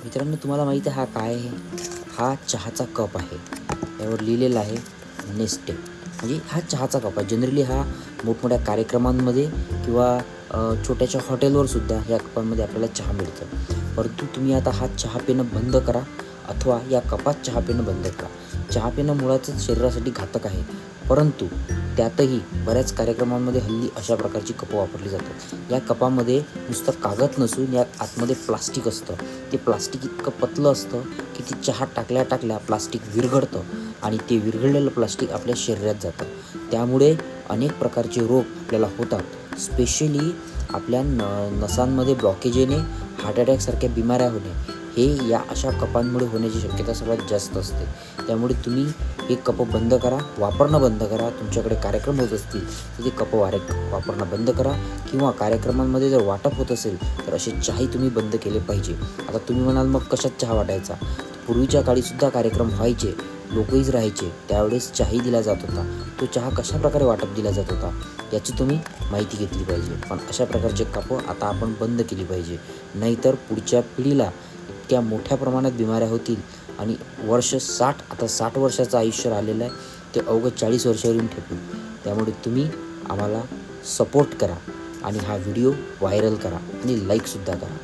मित्रांनो, तुम्हाला माहीत आहे हा काय आहे? हा चहाचा कप आहे. यावर लिहिलेलं आहे नेस्टे. म्हणजे हा चहाचा कप आहे. जनरली हा मोठमोठ्या कार्यक्रमांमध्ये किंवा छोट्याशा हॉटेलवर सुद्धा या कपांमध्ये आपल्याला चहा मिळतं. परंतु तुम्ही आता हा चहा पिणं बंद करा अथवा या कपात चहा पिणं बंद करा. चहा पिणं मुळातच शरीरासाठी घातक आहे. परंतु त्यातही बऱ्याच कार्यक्रमांमध्ये हल्ली अशा प्रकारची कपं वापरली जातात. या कपामध्ये नुसतं कागद नसून या आतमध्ये प्लास्टिक असतं. ते प्लास्टिक इतकं पतलं असतं की ती चहा टाकल्या प्लास्टिक विरघळतं आणि ते विरघळलेलं प्लास्टिक आपल्या शरीरात जातं. त्यामुळे अनेक प्रकारचे रोग आपल्याला होतात. स्पेशली आपल्या नसांमध्ये ब्लॉकेज येणे, हार्ट अटॅकसारख्या बिमाऱ्या होणे हे या अशा कपांमुळे होण्याची शक्यता सर्वात जास्त असते. त्यामुळे तुम्ही हे कपं बंद करा, वापरणं बंद करा. तुमच्याकडे कार्यक्रम होत असतील तर ते कपं वापरणं बंद करा किंवा कार्यक्रमांमध्ये जर वाटप होत असेल तर असे चहाही तुम्ही बंद केले पाहिजे. आता तुम्ही म्हणाल मग कशात चहा वाटायचा? पूर्वीच्या काळीसुद्धा कार्यक्रम व्हायचे, लोकहीच राहायचे, त्यावेळेस चहाही दिला जात होता. तो चहा कशाप्रकारे वाटप दिला जात होता याची तुम्ही माहिती घेतली पाहिजे. पण अशा प्रकारचे कपं आता आपण बंद केली पाहिजे. नाहीतर पुढच्या पिढीला इतक्या मोठ्या प्रमाणात बिमाऱ्या होतील आणि वर्ष 60, आता 60 वर्षाचं आयुष्य राहिलेलं आहे, ते अवघं 40 वर्षावर येऊन ठेपेल. त्यामुळे तुम्ही आम्हाला सपोर्ट करा आणि हा व्हिडिओ व्हायरल करा आणि लाईकसुद्धा करा.